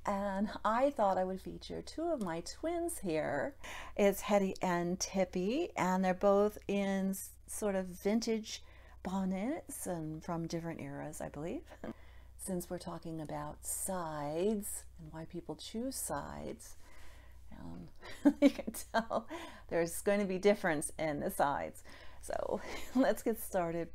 and I thought I would feature two of my twins here. It's Hetty and Tippy, and they're both in sort of vintage bonnets and from different eras, I believe. Since we're talking about sides and why people choose sides, you can tell there's going to be difference in the sides. So let's get started.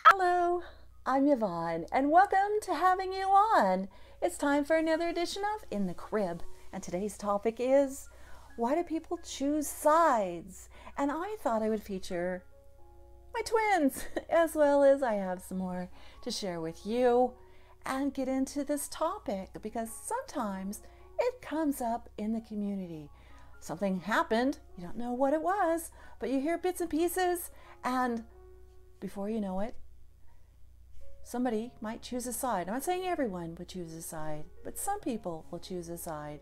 Hello, I'm Yvonne, and welcome to Having You On. It's time for another edition of In the Crib, and today's topic is, why do people choose sides? And I thought I would feature my twins, as well as I have some more to share with you and get into this topic, because sometimes it comes up in the community. Something happened, you don't know what it was, but you hear bits and pieces, and before you know it, somebody might choose a side. I'm not saying everyone would choose a side, but some people will choose a side.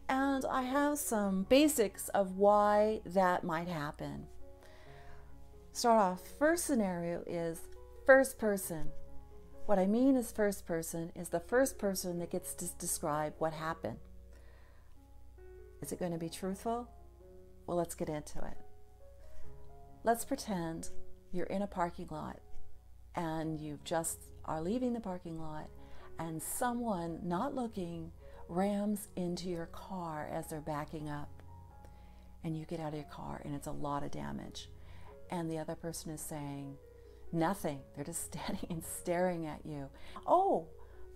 And I have some basics of why that might happen. Start off, first scenario is first person. What I mean is first person is the first person that gets to describe what happened. Is it going to be truthful? Well, let's get into it. Let's pretend you're in a parking lot and you just are leaving the parking lot and someone not looking rams into your car as they're backing up, and you get out of your car and it's a lot of damage, and the other person is saying nothing. They're just standing and staring at you. Oh,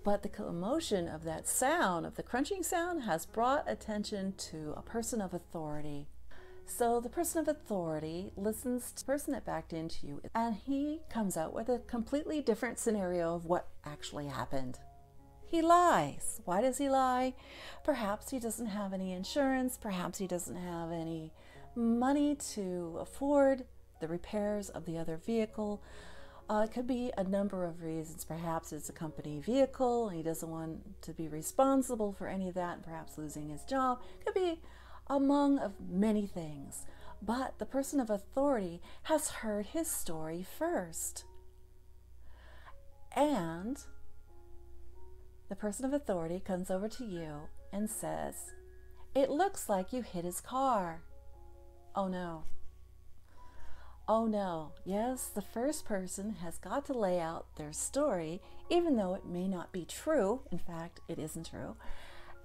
but the commotion of that sound, of the crunching sound, has brought attention to a person of authority. So the person of authority listens to the person that backed into you, and he comes out with a completely different scenario of what actually happened. He lies. Why does he lie? Perhaps he doesn't have any insurance. Perhaps he doesn't have any money to afford the repairs of the other vehicle. It could be a number of reasons. Perhaps it's a company vehicle and he doesn't want to be responsible for any of that, and perhaps losing his job. It could be among of many things. But the person of authority has heard his story first. And the person of authority comes over to you and says, "It looks like you hit his car." Oh no. Oh no. Yes, the first person has got to lay out their story, even though it may not be true. In fact, it isn't true.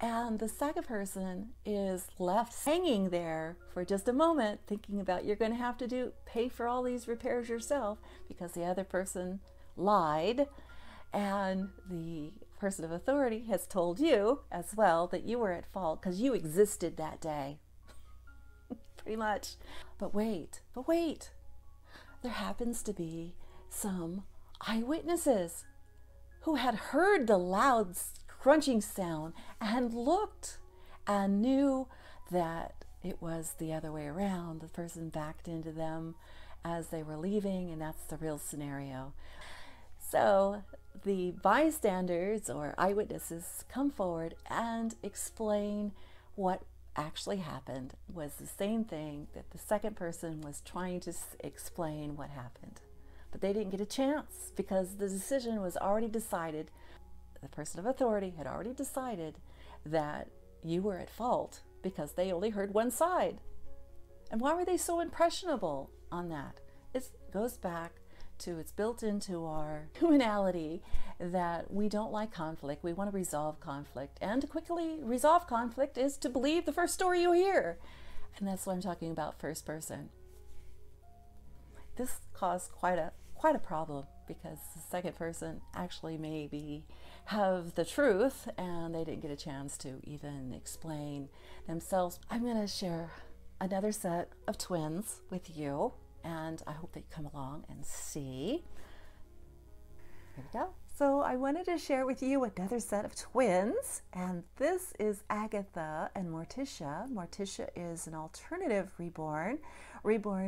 And the second person is left hanging there for just a moment, thinking about you're going to have to pay for all these repairs yourself because the other person lied, and the person of authority has told you as well that you were at fault because you existed that day. Pretty much. But wait, there happens to be some eyewitnesses who had heard the loud crunching sound and looked and knew that it was the other way around. The person backed into them as they were leaving, and that's the real scenario. So the bystanders or eyewitnesses come forward and explain what actually happened. It was the same thing that the second person was trying to explain what happened. But they didn't get a chance because the decision was already decided. The person of authority had already decided that you were at fault because they only heard one side. And why were they so impressionable on that? It goes back to, it's built into our humanality that we don't like conflict. We want to resolve conflict. And to quickly resolve conflict is to believe the first story you hear. And that's what I'm talking about, first person. This caused quite a problem because the second person actually maybe have the truth and they didn't get a chance to even explain themselves. I'm going to share another set of twins with you, and I hope they come along and see. Here we go. So I wanted to share with you another set of twins, and this is Agatha and Morticia. Morticia is an alternative reborn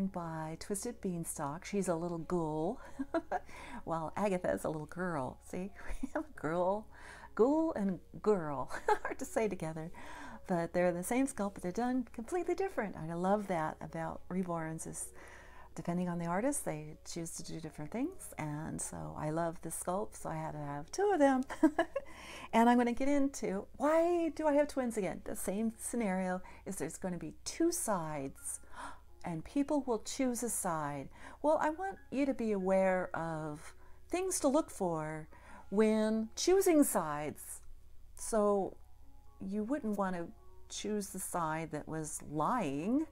by Twisted Beanstalk. She's a little ghoul, while Agatha is a little girl. See, we have a ghoul and girl, hard to say together, but they're the same sculpt, but they're done completely different. And I love that about reborns, is depending on the artist, they choose to do different things. And so I love the sculpt, so I had to have two of them. And I'm going to get into why do I have twins again? The same scenario is there's going to be two sides and people will choose a side. Well, I want you to be aware of things to look for when choosing sides. So you wouldn't want to choose the side that was lying.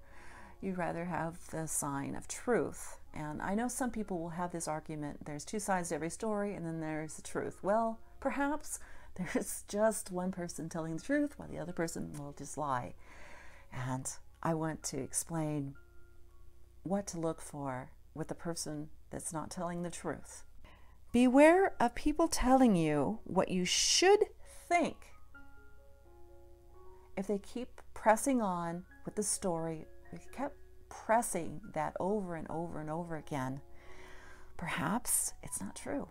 You'd rather have the sign of truth. And I know some people will have this argument, there's two sides to every story and then there's the truth. Well, perhaps there's just one person telling the truth while the other person will just lie. And I want to explain what to look for with the person that's not telling the truth. Beware of people telling you what you should think. If they keep pressing on with the story, if you kept pressing that over and over and over again, perhaps it's not true.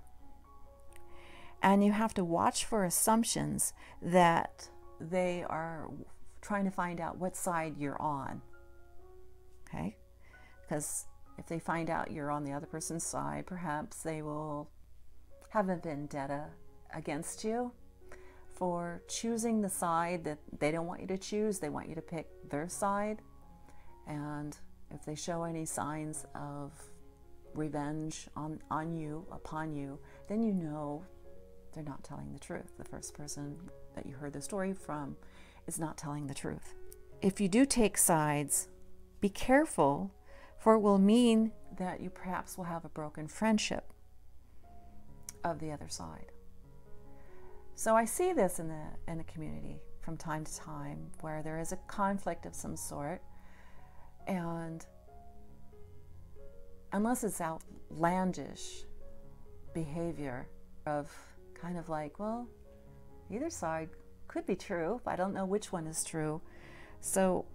And you have to watch for assumptions that they are trying to find out what side you're on. Okay? Because if they find out you're on the other person's side, perhaps they will have a vendetta against you for choosing the side that they don't want you to choose. They want you to pick their side. And if they show any signs of revenge on you, upon you, then you know they're not telling the truth. The first person that you heard the story from is not telling the truth. If you do take sides, be careful, for it will mean that you perhaps will have a broken friendship of the other side. So I see this in the community from time to time where there is a conflict of some sort, and unless it's outlandish behavior of kind of like, well, either side could be true, but I don't know which one is true. So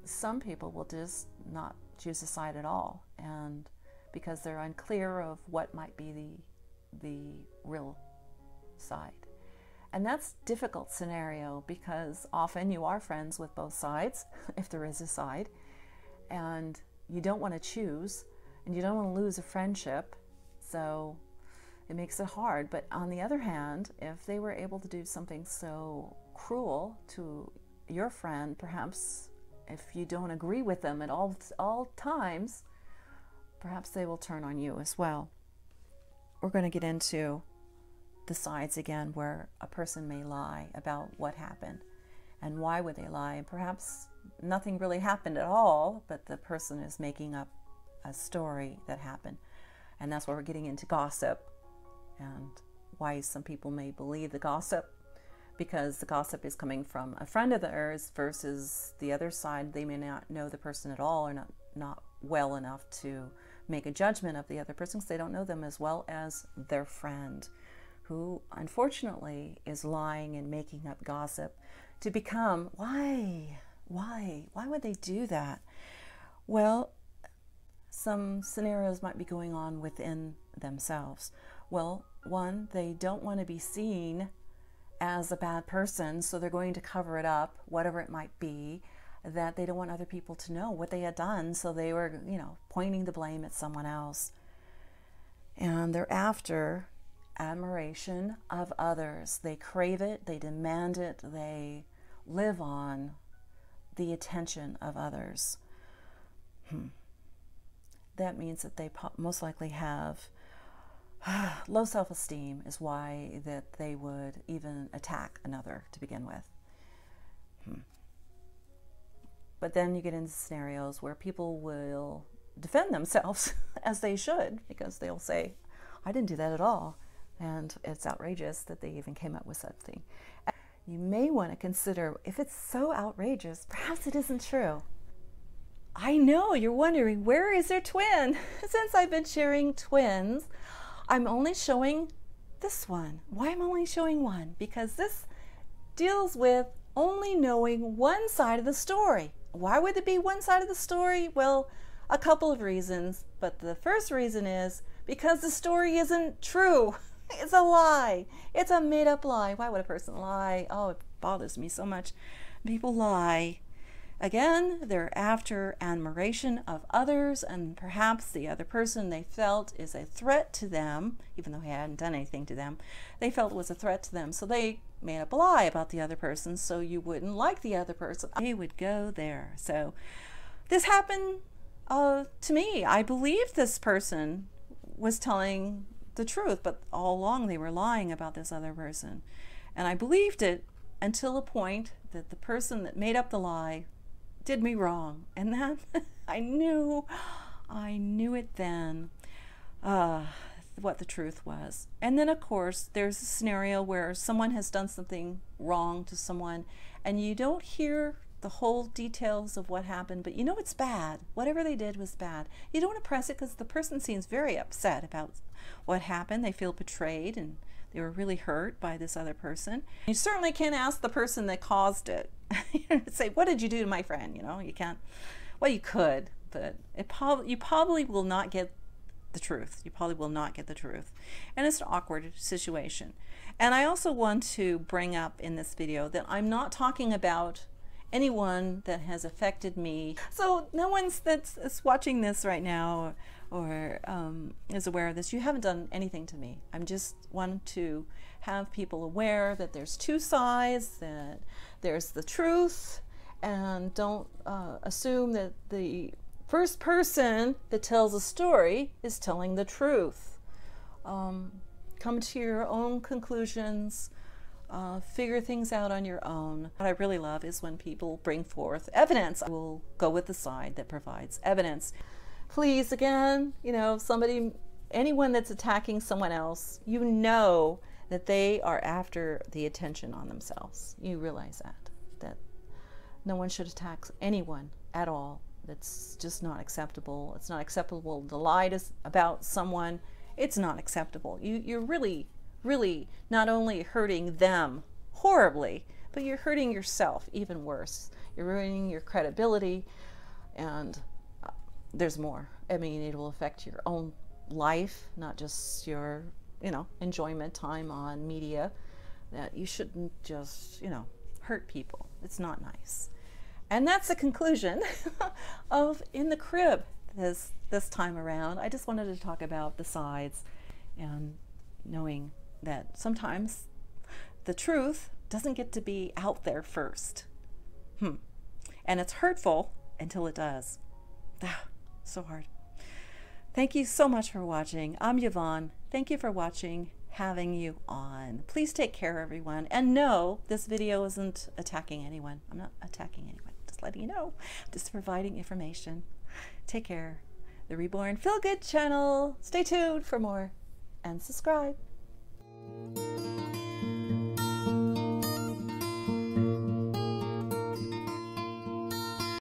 some people will just not choose a side at all, and because they're unclear of what might be the real side. And that's a difficult scenario because often you are friends with both sides, if there is a side, and you don't want to choose, and you don't want to lose a friendship, so it makes it hard. But on the other hand, if they were able to do something so cruel to your friend, perhaps if you don't agree with them at all times, perhaps they will turn on you as well. We're going to get into the sides again where a person may lie about what happened and why would they lie. And perhaps nothing really happened at all, but the person is making up a story that happened. And that's where we're getting into gossip and why some people may believe the gossip, because the gossip is coming from a friend of theirs versus the other side. They may not know the person at all, or not well enough to make a judgment of the other person because they don't know them as well as their friend, who unfortunately is lying and making up gossip to become, why would they do that? Well, some scenarios might be going on within themselves. Well, one, they don't want to be seen as a bad person, so they're going to cover it up, whatever it might be, that they don't want other people to know what they had done, so they were, pointing the blame at someone else. And they're after admiration of others. They crave it, they demand it, they live on the attention of others. That means that they most likely have low self-esteem, is why that they would even attack another to begin with. But then you get into scenarios where people will defend themselves as they should, because they'll say, I didn't do that at all. And it's outrageous that they even came up with something. You may want to consider, if it's so outrageous, perhaps it isn't true. I know you're wondering, where is their twin? Since I've been sharing twins, I'm only showing this one. Why am I only showing one? Because this deals with only knowing one side of the story. Why would it be one side of the story? Well, a couple of reasons, but the first reason is because the story isn't true. It's a lie. It's a made-up lie. Why would a person lie? Oh, it bothers me so much. People lie Again, they're after admiration of others, and perhaps the other person they felt is a threat to them, even though he hadn't done anything to them. They felt it was a threat to them, so they made up a lie about the other person so you wouldn't like the other person. They would go there. So this happened to me. I believed this person was telling the truth, but all along they were lying about this other person. And I believed it until a point that the person that made up the lie did me wrong. And then I knew it then, what the truth was. And then of course there's a scenario where someone has done something wrong to someone and you don't hear the whole details of what happened, but you know it's bad. Whatever they did was bad. You don't want to press it because the person seems very upset about what happened. They feel betrayed and they were really hurt by this other person. You certainly can't ask the person that caused it. Say, what did you do to my friend? You know, you can't. Well, you could, but you probably will not get the truth. You probably will not get the truth. And it's an awkward situation. And I also want to bring up in this video that I'm not talking about anyone that has affected me. So no one's that's watching this right now or is aware of this. You haven't done anything to me. I'm just want to have people aware that there's two sides, that there's the truth, and don't assume that the first person that tells a story is telling the truth. Come to your own conclusions. Figure things out on your own. What I really love is when people bring forth evidence. I will go with the side that provides evidence. Please, again, you know, anyone that's attacking someone else, you know that they are after the attention on themselves. You realize that no one should attack anyone at all. That's just not acceptable. It's not acceptable to lie about someone. It's not acceptable. You're really not only hurting them horribly, but you're hurting yourself even worse. You're ruining your credibility, and there's more. I mean, it will affect your own life, not just your, you know, enjoyment time on media. That you shouldn't just, you know, hurt people. It's not nice. And that's the conclusion of In the Crib this time around. I just wanted to talk about the sides and knowing that sometimes the truth doesn't get to be out there first. And it's hurtful until it does. So hard. Thank you so much for watching. I'm Yvonne. Thank you for watching, having you on. Please take care, everyone. And no, this video isn't attacking anyone. I'm not attacking anyone. Just letting you know. Just providing information. Take care. The Reborn Feel Good channel. Stay tuned for more and subscribe.